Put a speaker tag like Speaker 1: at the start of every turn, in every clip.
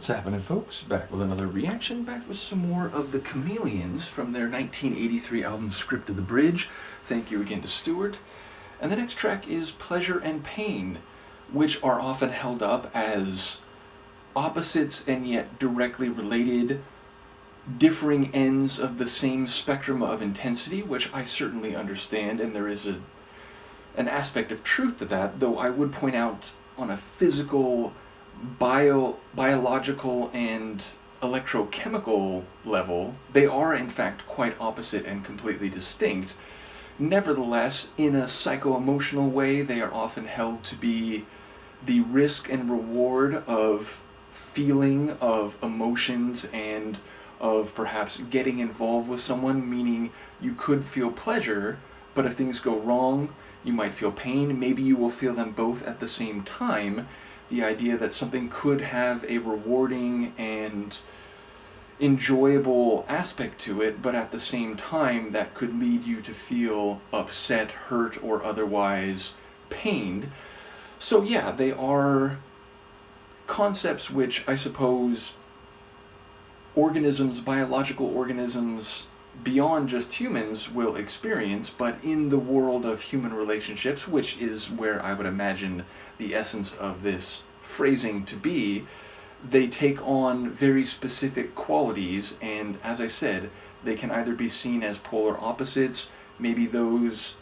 Speaker 1: What's happening, folks? Back with another reaction, back with some more of the Chameleons from their 1983 album Script of the Bridge. Thank you again to Stuart. And the next track is Pleasure and Pain, which are often held up as opposites and yet directly related, differing ends of the same spectrum of intensity, which I certainly understand, and there is an aspect of truth to that, though I would point out on a physical, biological, and electrochemical level, they are in fact quite opposite and completely distinct. Nevertheless, in a psycho-emotional way, they are often held to be the risk and reward of feeling, of emotions, and of perhaps getting involved with someone, meaning you could feel pleasure, but if things go wrong, you might feel pain. Maybe you will feel them both at the same time. The idea that something could have a rewarding and enjoyable aspect to it, but at the same time that could lead you to feel upset, hurt, or otherwise pained. So yeah, they are concepts which I suppose organisms, biological organisms beyond just humans will experience, but in the world of human relationships, which is where I would imagine the essence of this phrasing to be, they take on very specific qualities, and as I said, they can either be seen as polar opposites, maybe those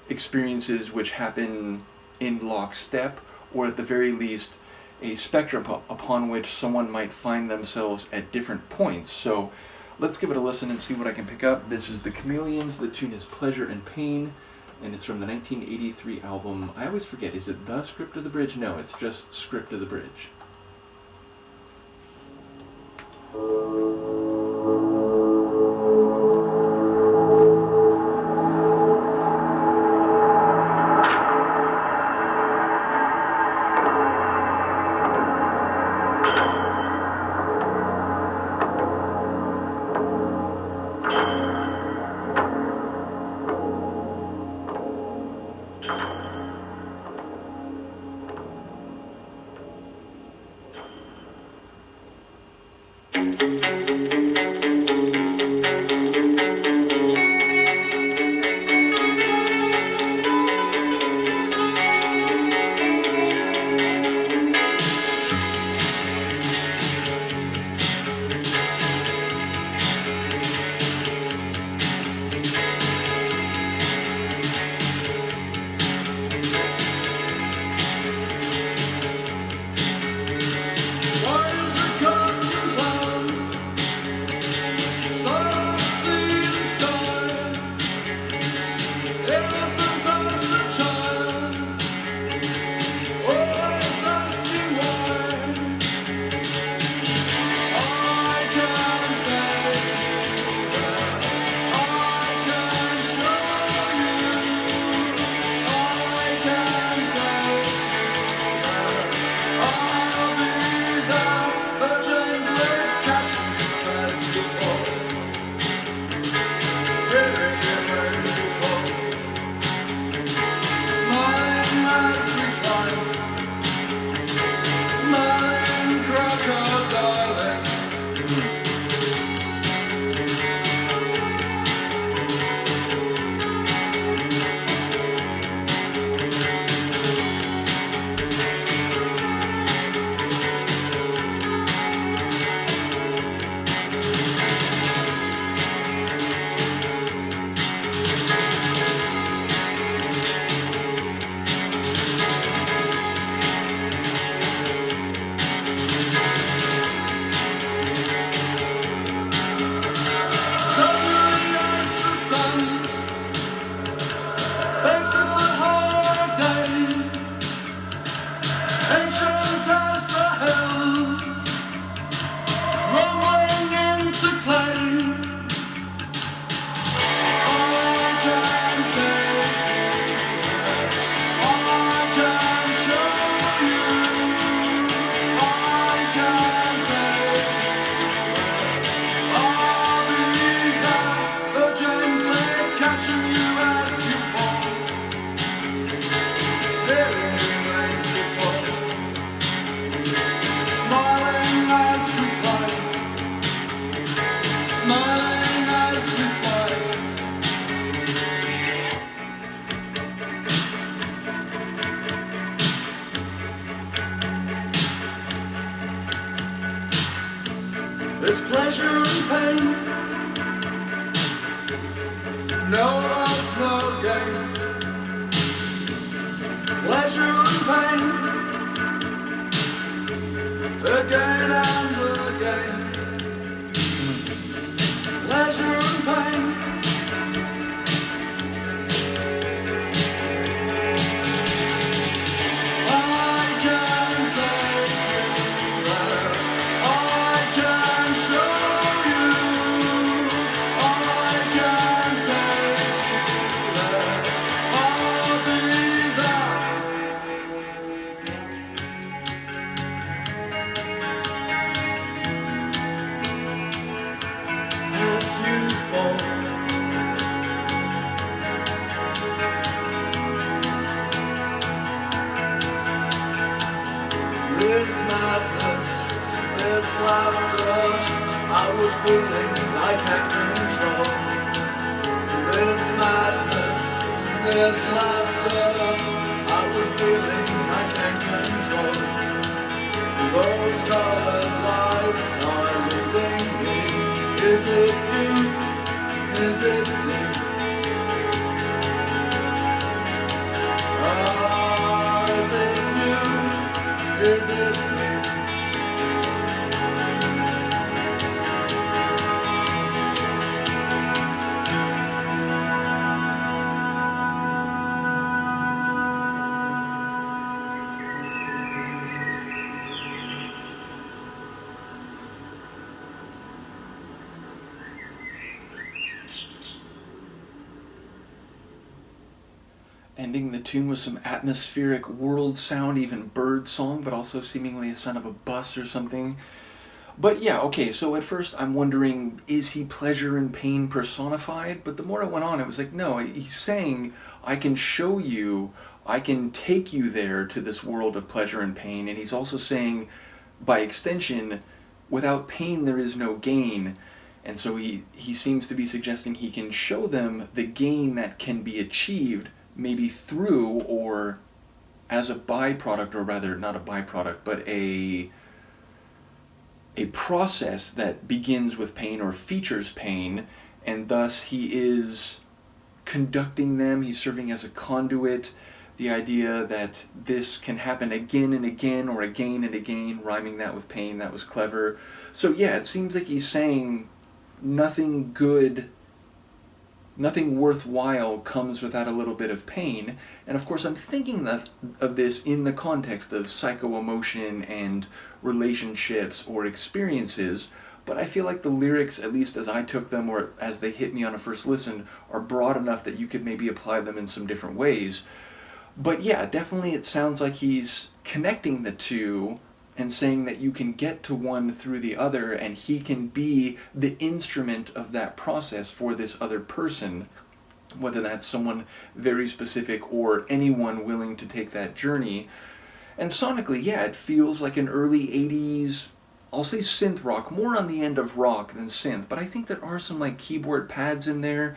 Speaker 1: experiences which happen in lockstep, or at the very least a spectrum upon which someone might find themselves at different points. So let's give it a listen and see what I can pick up. This is the Chameleons, the tune is Pleasure and Pain, and it's from the 1983 album. I always forget, is it The Script of the Bridge? No, it's just Script of the Bridge.
Speaker 2: Where is it coming from? There's pleasure and pain, no loss, no gain. Pleasure and pain, again and again. Pleasure and pain. I can take you there. I can show you. I can take you there. I'll be there. As you fall, this madness, this laughter, outward feelings I can't control. This madness, this laughter, outward feelings I can't control. Those colored lights are leading me. Is it you? Is it me? Ah, is it you? Is it me?
Speaker 1: Ending the tune with some atmospheric world sound, even bird song, but also seemingly a sound of a bus or something. But yeah, okay, so at first I'm wondering, is he pleasure and pain personified? But the more I went on, it was like, no, he's saying, I can show you, I can take you there to this world of pleasure and pain. And he's also saying, by extension, without pain there is no gain. And so he seems to be suggesting he can show them the gain that can be achieved, maybe through or as a byproduct, or rather not a byproduct, but a process that begins with pain or features pain, and thus he is conducting them, he's serving as a conduit. The idea that this can happen again and again, or again and again, rhyming that with pain, that was clever. So yeah, it seems like he's saying nothing good, nothing worthwhile comes without a little bit of pain. And of course I'm thinking of this in the context of psycho-emotion and relationships or experiences, but I feel like the lyrics, at least as I took them or as they hit me on a first listen, are broad enough that you could maybe apply them in some different ways. But yeah, definitely it sounds like he's connecting the two and saying that you can get to one through the other, and he can be the instrument of that process for this other person, whether that's someone very specific or anyone willing to take that journey. And sonically, yeah, it feels like an early 80s, I'll say synth rock, more on the end of rock than synth, but I think there are some like keyboard pads in there.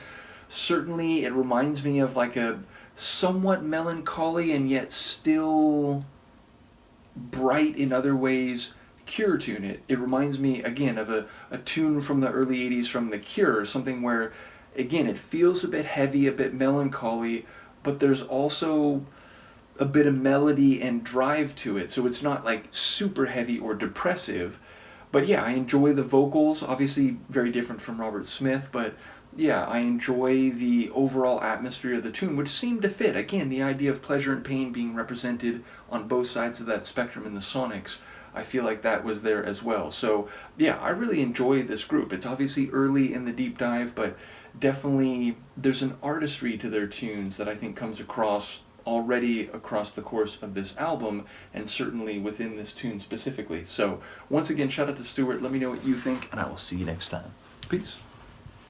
Speaker 1: Certainly it reminds me of like a somewhat melancholy and yet still bright in other ways Cure tune. It reminds me again of a tune from the early 80s from The Cure, something where again it feels a bit heavy, a bit melancholy, but there's also a bit of melody and drive to it, so it's not like super heavy or depressive. But yeah, I enjoy the vocals, obviously very different from Robert Smith, but yeah, I enjoy the overall atmosphere of the tune, which seemed to fit. Again, the idea of pleasure and pain being represented on both sides of that spectrum in the sonics, I feel like that was there as well. So yeah, I really enjoy this group. It's obviously early in the deep dive, but definitely there's an artistry to their tunes that I think comes across already across the course of this album, and certainly within this tune specifically. So once again, shout out to Stuart. Let me know what you think, and I will see you next time. Peace.